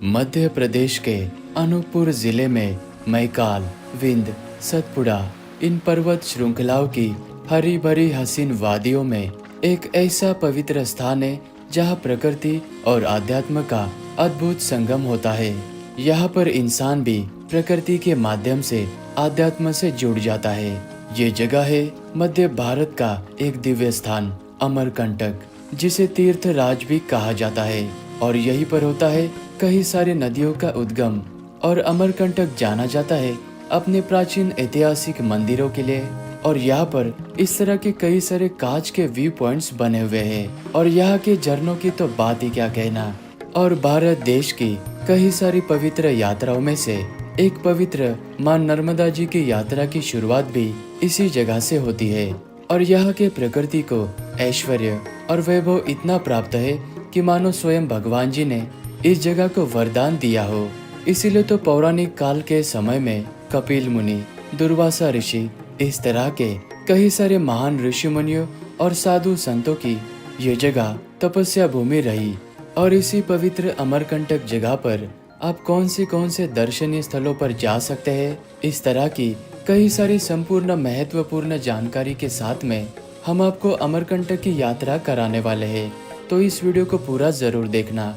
मध्य प्रदेश के अनूपपुर जिले में मैकाल, विंध्य, सतपुड़ा इन पर्वत श्रृंखलाओं की हरी भरी हसीन वादियों में एक ऐसा पवित्र स्थान है जहां प्रकृति और आध्यात्म का अद्भुत संगम होता है। यहाँ पर इंसान भी प्रकृति के माध्यम से आध्यात्म से जुड़ जाता है। ये जगह है मध्य भारत का एक दिव्य स्थान अमरकंटक, जिसे तीर्थ राज भी कहा जाता है और यहीं पर होता है कई सारे नदियों का उद्गम। और अमरकंटक जाना जाता है अपने प्राचीन ऐतिहासिक मंदिरों के लिए। और यहाँ पर इस तरह के कई सारे कांच के व्यू पॉइंट्स बने हुए हैं और यहाँ के झरनों की तो बात ही क्या कहना। और भारत देश की कई सारी पवित्र यात्राओं में से एक पवित्र मां नर्मदा जी की यात्रा की शुरुआत भी इसी जगह से होती है। और यहाँ के प्रकृति को ऐश्वर्य और वैभव इतना प्राप्त है कि मानो स्वयं भगवान जी ने इस जगह को वरदान दिया हो। इसीलिए तो पौराणिक काल के समय में कपिल मुनि, दुर्वासा ऋषि, इस तरह के कई सारे महान ऋषि मुनियों और साधु संतों की ये जगह तपस्या भूमि रही। और इसी पवित्र अमरकंटक जगह पर आप कौन से दर्शनीय स्थलों पर जा सकते हैं, इस तरह की कई सारी संपूर्ण महत्वपूर्ण जानकारी के साथ में हम आपको अमरकंटक की यात्रा कराने वाले हैं। तो इस वीडियो को पूरा जरूर देखना।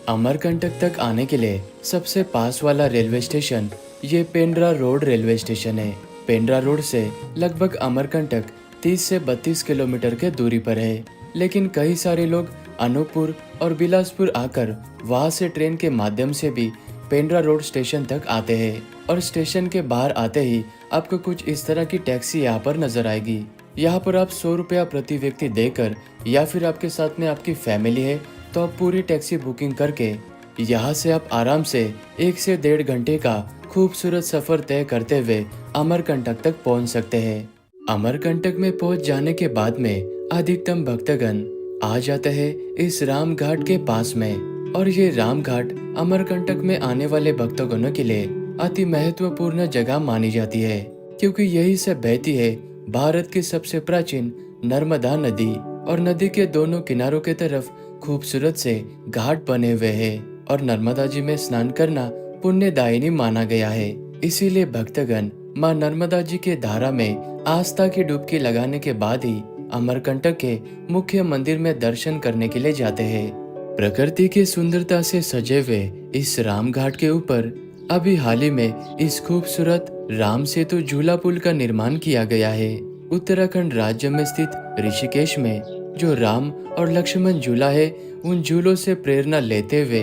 अमरकंटक तक आने के लिए सबसे पास वाला रेलवे स्टेशन ये पेंड्रा रोड रेलवे स्टेशन है। पेंड्रा रोड से लगभग अमरकंटक 30 से 32 किलोमीटर के दूरी पर है। लेकिन कई सारे लोग अनूपपुर और बिलासपुर आकर वहां से ट्रेन के माध्यम से भी पेंड्रा रोड स्टेशन तक आते हैं। और स्टेशन के बाहर आते ही आपको कुछ इस तरह की टैक्सी यहाँ पर नजर आएगी। यहाँ पर आप 100 रुपया प्रति व्यक्ति देकर या फिर आपके साथ में आपकी फैमिली है तो आप पूरी टैक्सी बुकिंग करके यहाँ से आप आराम से 1 से 1.5 घंटे का खूबसूरत सफर तय करते हुए अमरकंटक तक पहुँच सकते हैं। अमरकंटक में पहुँच जाने के बाद में अधिकतम भक्तगण आ जाते हैं इस राम घाट के पास में। और ये राम घाट अमरकंटक में आने वाले भक्तगणों के लिए अति महत्वपूर्ण जगह मानी जाती है, क्योंकि यही से बहती है भारत की सबसे प्राचीन नर्मदा नदी। और नदी के दोनों किनारों के तरफ खूबसूरत से घाट बने हुए हैं और नर्मदा जी में स्नान करना पुण्यदायिनी माना गया है। इसीलिए भक्तगण मां नर्मदा जी के धारा में आस्था की डुबकी लगाने के बाद ही अमरकंटक के मुख्य मंदिर में दर्शन करने के लिए जाते हैं। प्रकृति की सुंदरता से सजे हुए इस राम घाट के ऊपर अभी हाल ही में इस खूबसूरत राम सेतु झूला पुल का निर्माण किया गया है। उत्तराखंड राज्य में स्थित ऋषिकेश में जो राम और लक्ष्मण झूला है, उन झूलों से प्रेरणा लेते हुए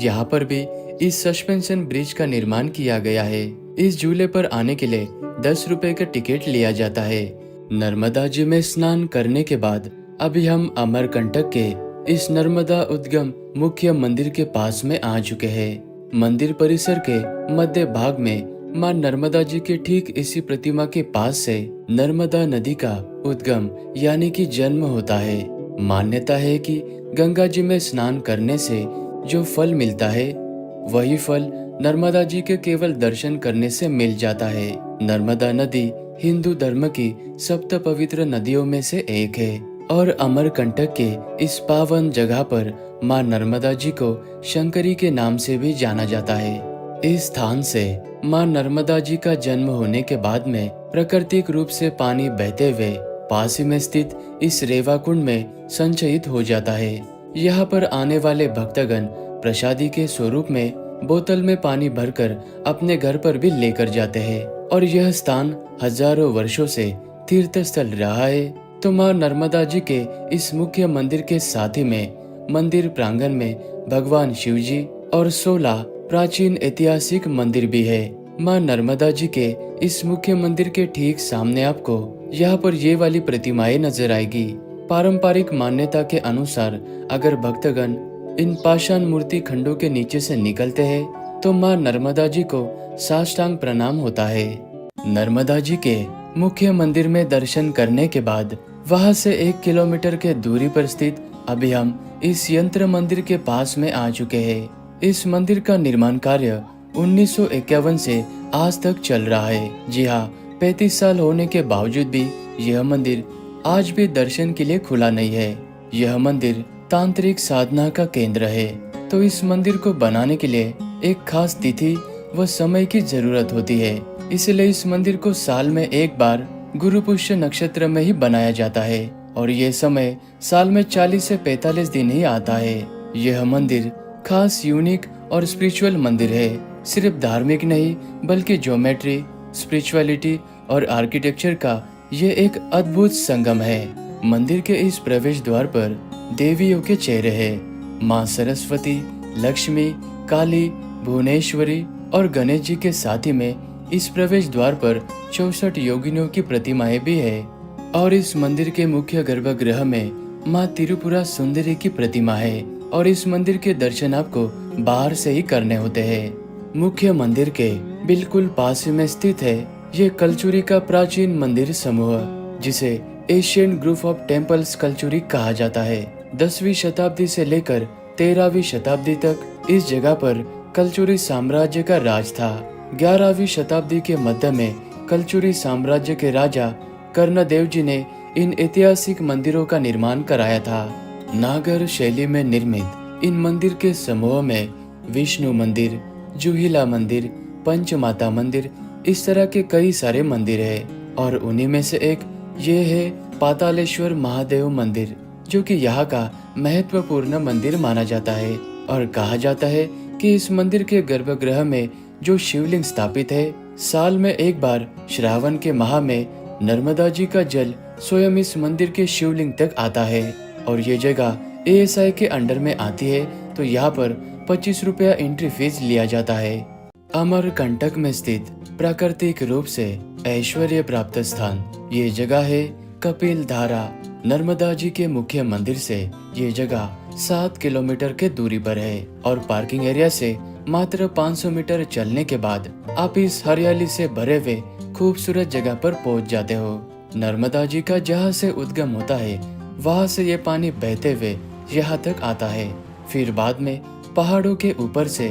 यहाँ पर भी इस सस्पेंशन ब्रिज का निर्माण किया गया है। इस झूले पर आने के लिए 10 रुपए का टिकट लिया जाता है। नर्मदा जी में स्नान करने के बाद अभी हम अमरकंटक के इस नर्मदा उद्गम मुख्य मंदिर के पास में आ चुके हैं। मंदिर परिसर के मध्य भाग में मां नर्मदा जी के ठीक इसी प्रतिमा के पास से नर्मदा नदी का उद्गम यानी कि जन्म होता है। मान्यता है कि गंगा जी में स्नान करने से जो फल मिलता है वही फल नर्मदा जी के केवल दर्शन करने से मिल जाता है। नर्मदा नदी हिंदू धर्म की सप्त पवित्र नदियों में से एक है और अमरकंटक के इस पावन जगह पर मां नर्मदा जी को शंकरी के नाम से भी जाना जाता है। इस स्थान से मां नर्मदा जी का जन्म होने के बाद में प्राकृतिक रूप से पानी बहते हुए पास ही में स्थित इस रेवा कुंड में संचयित हो जाता है। यहाँ पर आने वाले भक्तगण प्रसादी के स्वरूप में बोतल में पानी भरकर अपने घर पर भी लेकर जाते हैं। और यह स्थान हजारों वर्षों से तीर्थ स्थल रहा है। तो मां नर्मदा जी के इस मुख्य मंदिर के साथ ही में मंदिर प्रांगण में भगवान शिव जी और 16 प्राचीन ऐतिहासिक मंदिर भी है। मां नर्मदा जी के इस मुख्य मंदिर के ठीक सामने आपको यहाँ पर ये वाली प्रतिमाएं नजर आएगी। पारंपरिक मान्यता के अनुसार अगर भक्तगण इन पाषाण मूर्ति खंडों के नीचे से निकलते हैं तो मां नर्मदा जी को साष्टांग प्रणाम होता है। नर्मदा जी के मुख्य मंदिर में दर्शन करने के बाद वहां से 1 किलोमीटर के दूरी पर स्थित अभी हम इस यंत्र मंदिर के पास में आ चुके हैं। इस मंदिर का निर्माण कार्य 1951 से आज तक चल रहा है। जी हाँ, 35 साल होने के बावजूद भी यह मंदिर आज भी दर्शन के लिए खुला नहीं है। यह मंदिर तांत्रिक साधना का केंद्र है। तो इस मंदिर को बनाने के लिए एक खास तिथि व समय की जरूरत होती है। इसलिए इस मंदिर को साल में एक बार गुरु पुष्य नक्षत्र में ही बनाया जाता है और ये समय साल में 40 से 45 दिन ही आता है। यह मंदिर खास, यूनिक और स्पिरिचुअल मंदिर है। सिर्फ धार्मिक नहीं बल्कि ज्योमेट्री, स्पिरिचुअलिटी और आर्किटेक्चर का ये एक अद्भुत संगम है। मंदिर के इस प्रवेश द्वार पर देवियों के चेहरे हैं। माँ सरस्वती, लक्ष्मी, काली, भुवनेश्वरी और गणेश जी के साथ ही में इस प्रवेश द्वार पर 64 योगिनियों की प्रतिमाएं भी है। और इस मंदिर के मुख्य गर्भगृह में माँ त्रिपुरा सुंदरी की प्रतिमा है और इस मंदिर के दर्शन आपको बाहर से ही करने होते हैं। मुख्य मंदिर के बिल्कुल पास में स्थित है ये कलचुरी का प्राचीन मंदिर समूह, जिसे Asian group of temples Kalachuri कहा जाता है। 10वीं शताब्दी से लेकर 13वीं शताब्दी तक इस जगह पर कलचुरी साम्राज्य का राज था। 11वीं शताब्दी के मध्य में कलचुरी साम्राज्य के राजा कर्णदेव जी ने इन ऐतिहासिक मंदिरों का निर्माण कराया था। नागर शैली में निर्मित इन मंदिर के समूह में विष्णु मंदिर, जुहिला मंदिर, पंचमाता मंदिर, इस तरह के कई सारे मंदिर है और उन्हीं में से एक ये है पातालेश्वर महादेव मंदिर, जो कि यहाँ का महत्वपूर्ण मंदिर माना जाता है। और कहा जाता है कि इस मंदिर के गर्भगृह में जो शिवलिंग स्थापित है, साल में एक बार श्रावण के माह में नर्मदा जी का जल स्वयं इस मंदिर के शिवलिंग तक आता है। और ये जगह ASI के अंडर में आती है, तो यहाँ पर 25 रुपया एंट्री फीस लिया जाता है। अमरकंटक में स्थित प्राकृतिक रूप से ऐश्वर्य प्राप्त स्थान ये जगह है कपिल धारा। नर्मदा जी के मुख्य मंदिर से ये जगह 7 किलोमीटर के दूरी पर है और पार्किंग एरिया से मात्र 500 मीटर चलने के बाद आप इस हरियाली से भरे हुए खूबसूरत जगह पर पहुंच जाते हो। नर्मदा जी का जहाँ से उद्गम होता है वहाँ से ये पानी बहते हुए यहाँ तक आता है, फिर बाद में पहाड़ों के ऊपर से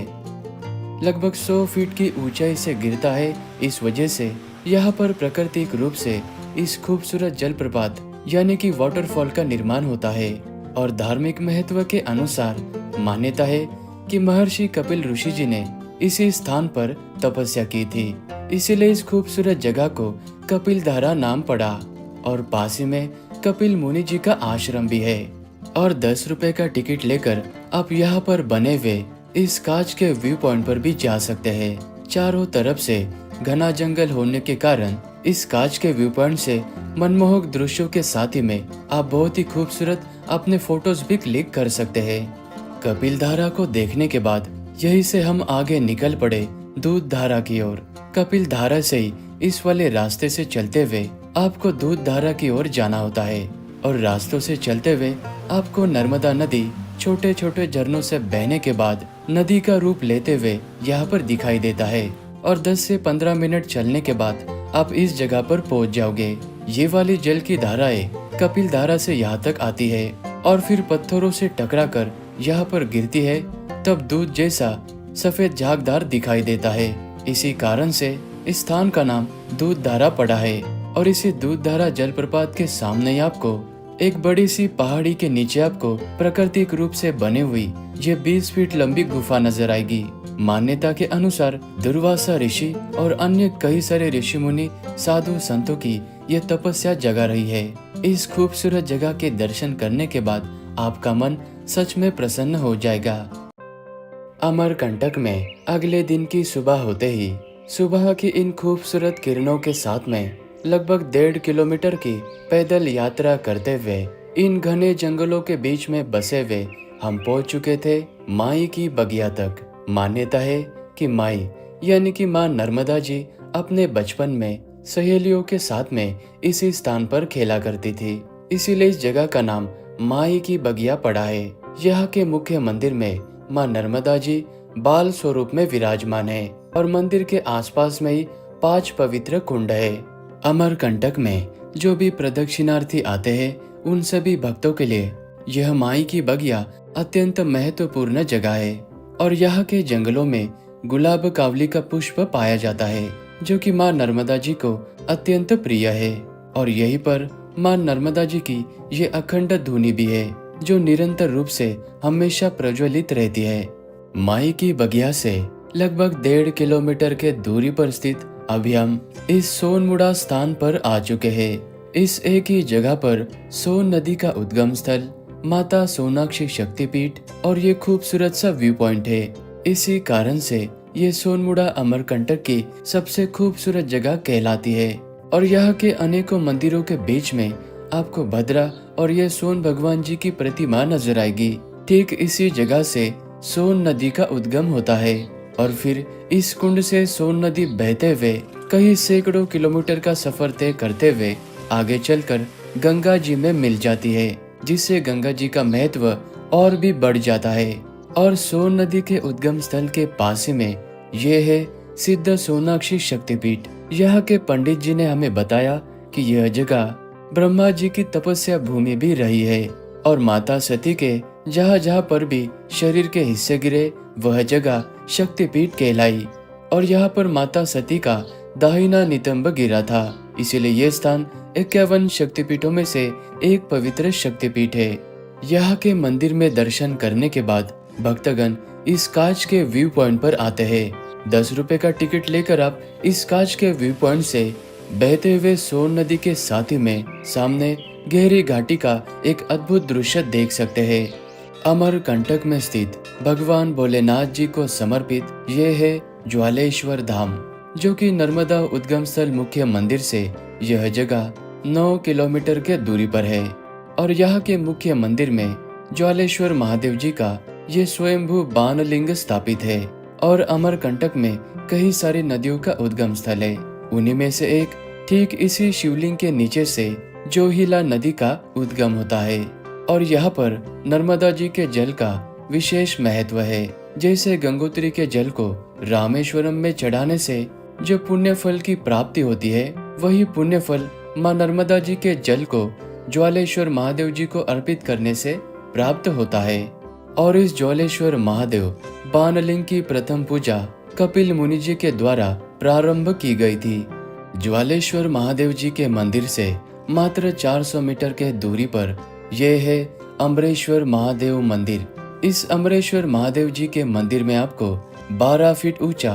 लगभग 100 फीट की ऊंचाई से गिरता है। इस वजह से यहाँ पर प्राकृतिक रूप से इस खूबसूरत जलप्रपात यानी कि वाटरफॉल का निर्माण होता है। और धार्मिक महत्व के अनुसार मान्यता है कि महर्षि कपिल ऋषि जी ने इसी स्थान पर तपस्या की थी, इसीलिए इस खूबसूरत जगह को कपिल धारा नाम पड़ा। और पास ही में कपिल मुनि जी का आश्रम भी है। और 10 रुपए का टिकट लेकर आप यहाँ पर बने हुए इस कांच के व्यू पॉइंट पर भी जा सकते हैं। चारों तरफ से घना जंगल होने के कारण इस कांच के व्यू पॉइंट से मनमोहक दृश्यों के साथ ही में आप बहुत ही खूबसूरत अपने फोटोज भी क्लिक कर सकते हैं। कपिल धारा को देखने के बाद यहीं से हम आगे निकल पड़े दूध धारा की ओर। कपिल धारा से ही इस वाले रास्ते से चलते हुए आपको दूध धारा की ओर जाना होता है और रास्तों से चलते हुए आपको नर्मदा नदी छोटे छोटे झरनों से बहने के बाद नदी का रूप लेते हुए यहाँ पर दिखाई देता है। और 10 से 15 मिनट चलने के बाद आप इस जगह पर पहुँच जाओगे। ये वाली जल की धाराएं कपिल धारा से यहाँ तक आती है और फिर पत्थरों से टकरा कर यहाँ पर गिरती है, तब दूध जैसा सफेद झागदार दिखाई देता है। इसी कारण से इस स्थान का नाम दूध धारा पड़ा है। और इसी दूध धारा जलप्रपात के सामने ही आपको एक बड़ी सी पहाड़ी के नीचे आपको प्राकृतिक रूप से बनी हुई ये 20 फीट लंबी गुफा नजर आएगी। मान्यता के अनुसार दुर्वासा ऋषि और अन्य कई सारे ऋषि मुनि साधु संतों की ये तपस्या जगह रही है। इस खूबसूरत जगह के दर्शन करने के बाद आपका मन सच में प्रसन्न हो जाएगा। अमरकंटक में अगले दिन की सुबह होते ही सुबह की इन खूबसूरत किरणों के साथ में लगभग 1.5 किलोमीटर की पैदल यात्रा करते हुए इन घने जंगलों के बीच में बसे हुए हम पहुंच चुके थे माई की बगिया तक। मान्यता है कि माई यानी कि माँ नर्मदा जी अपने बचपन में सहेलियों के साथ में इसी स्थान पर खेला करती थी, इसीलिए इस जगह का नाम माई की बगिया पड़ा है। यहाँ के मुख्य मंदिर में माँ नर्मदा जी बाल स्वरूप में विराजमान है और मंदिर के आसपास में ही 5 पवित्र कुंड है। अमरकंटक में जो भी प्रदक्षिणार्थी आते हैं उन सभी भक्तों के लिए यह माई की बगिया अत्यंत महत्वपूर्ण जगह है। और यहाँ के जंगलों में गुलाब कावली का पुष्प पाया जाता है जो कि माँ नर्मदा जी को अत्यंत प्रिय है। और यहीं पर माँ नर्मदा जी की ये अखंड धुनी भी है जो निरंतर रूप से हमेशा प्रज्वलित रहती है। माई की बगिया से लगभग 1.5 किलोमीटर के दूरी पर स्थित अभी हम इस सोनमुड़ा स्थान पर आ चुके हैं। इस एक ही जगह पर सोन नदी का उद्गम स्थल, माता सोनाक्षी शक्तिपीठ और ये खूबसूरत सा व्यू पॉइंट है। इसी कारण से ये सोनमुड़ा अमरकंटक की सबसे खूबसूरत जगह कहलाती है। और यहाँ के अनेकों मंदिरों के बीच में आपको भद्रा और ये सोन भगवान जी की प्रतिमा नजर आएगी। ठीक इसी जगह से सोन नदी का उद्गम होता है और फिर इस कुंड से सोन नदी बहते हुए कई सैकड़ों किलोमीटर का सफर तय करते हुए आगे चलकर गंगा जी में मिल जाती है, जिससे गंगा जी का महत्व और भी बढ़ जाता है। और सोन नदी के उद्गम स्थल के पास ही में ये है सिद्ध सोनाक्षी शक्तिपीठ। यहाँ के पंडित जी ने हमें बताया कि यह जगह ब्रह्मा जी की तपस्या भूमि भी रही है और माता सती के जहाँ जहाँ पर भी शरीर के हिस्से गिरे वह जगह शक्तिपीठ कहलाई। और यहाँ पर माता सती का दाहिना नितंब गिरा था, इसीलिए यह स्थान 51 शक्तिपीठों में से एक पवित्र शक्तिपीठ है। यहाँ के मंदिर में दर्शन करने के बाद भक्तगण इस कांच के व्यू पॉइंट पर आते हैं। 10 रुपए का टिकट लेकर आप इस कांच के व्यू पॉइंट से बहते हुए सोन नदी के साथ ही में सामने गहरी घाटी का एक अद्भुत दृश्य देख सकते हैं। अमरकंटक में स्थित भगवान भोलेनाथ जी को समर्पित ये है ज्वालेश्वर धाम, जो कि नर्मदा उद्गम स्थल मुख्य मंदिर से यह जगह 9 किलोमीटर के दूरी पर है। और यहाँ के मुख्य मंदिर में ज्वालेश्वर महादेव जी का ये स्वयंभू बाणलिंग स्थापित है। और अमरकंटक में कई सारी नदियों का उद्गम स्थल है। उन्हीं में से एक ठीक इसी शिवलिंग के नीचे से जोहिला नदी का उद्गम होता है। और यहाँ पर नर्मदा जी के जल का विशेष महत्व है। जैसे गंगोत्री के जल को रामेश्वरम में चढ़ाने से जो पुण्य फल की प्राप्ति होती है, वही पुण्य फल माँ नर्मदा जी के जल को ज्वालेश्वर महादेव जी को अर्पित करने से प्राप्त होता है। और इस ज्वालेश्वर महादेव बाणलिंग की प्रथम पूजा कपिल मुनि जी के द्वारा प्रारंभ की गई थी। ज्वालेश्वर महादेव जी के मंदिर से मात्र 400 मीटर के दूरी पर यह है अमरेश्वर महादेव मंदिर। इस अमरेश्वर महादेव जी के मंदिर में आपको 12 फीट ऊंचा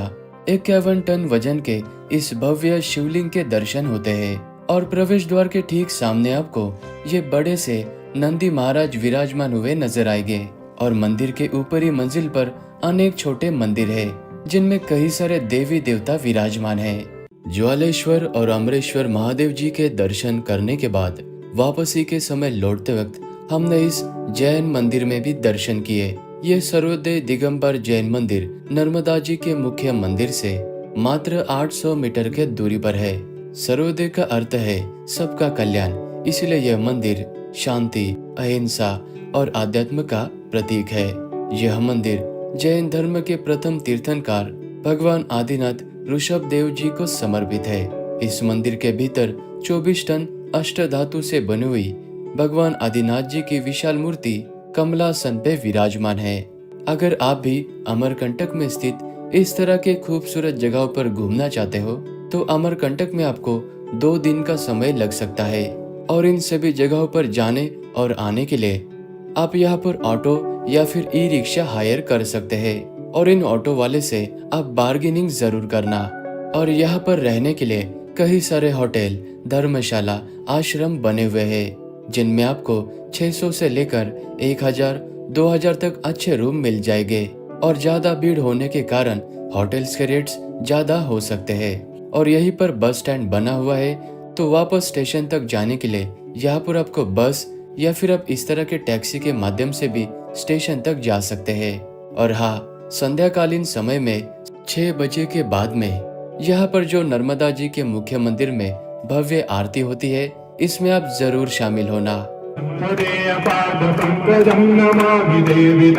51 टन वजन के इस भव्य शिवलिंग के दर्शन होते हैं। और प्रवेश द्वार के ठीक सामने आपको ये बड़े से नंदी महाराज विराजमान हुए नजर आएंगे। और मंदिर के ऊपरी मंजिल पर अनेक छोटे मंदिर है, जिनमें कई सारे देवी देवता विराजमान हैं। ज्वालेश्वर और अमरेश्वर महादेव जी के दर्शन करने के बाद वापसी के समय लौटते वक्त हमने इस जैन मंदिर में भी दर्शन किए। ये सर्वोदय दिगंबर जैन मंदिर नर्मदा जी के मुख्य मंदिर से मात्र 800 मीटर के दूरी पर है। सर्वोदय का अर्थ है सबका कल्याण, इसलिए यह मंदिर शांति, अहिंसा और आध्यात्म का प्रतीक है। यह मंदिर जैन धर्म के प्रथम तीर्थंकर भगवान आदिनाथ ऋषभ देव जी को समर्पित है। इस मंदिर के भीतर 24 टन अष्टधातु से बनी हुई भगवान आदिनाथ जी की विशाल मूर्ति कमलासन पे विराजमान है। अगर आप भी अमरकंटक में स्थित इस तरह के खूबसूरत जगहों पर घूमना चाहते हो तो अमरकंटक में आपको 2 दिन का समय लग सकता है। और इन सभी जगहों पर जाने और आने के लिए आप यहाँ पर ऑटो या फिर ई रिक्शा हायर कर सकते हैं। और इन ऑटो वाले से आप बार्गेनिंग जरूर करना। और यहाँ पर रहने के लिए कई सारे होटल, धर्मशाला, आश्रम बने हुए हैं, जिनमें आपको 600 से लेकर 1000-2000 तक अच्छे रूम मिल जाएंगे। और ज्यादा भीड़ होने के कारण होटल्स के रेट्स ज्यादा हो सकते हैं। और यहीं पर बस स्टैंड बना हुआ है, तो वापस स्टेशन तक जाने के लिए यहाँ पर आपको बस या फिर आप इस तरह के टैक्सी के माध्यम से भी स्टेशन तक जा सकते हैं। और हाँ, संध्याकालीन समय में 6 बजे के बाद में यहाँ पर जो नर्मदा जी के मुख्य मंदिर में भव्य आरती होती है, इसमें आप जरूर शामिल होना। देवी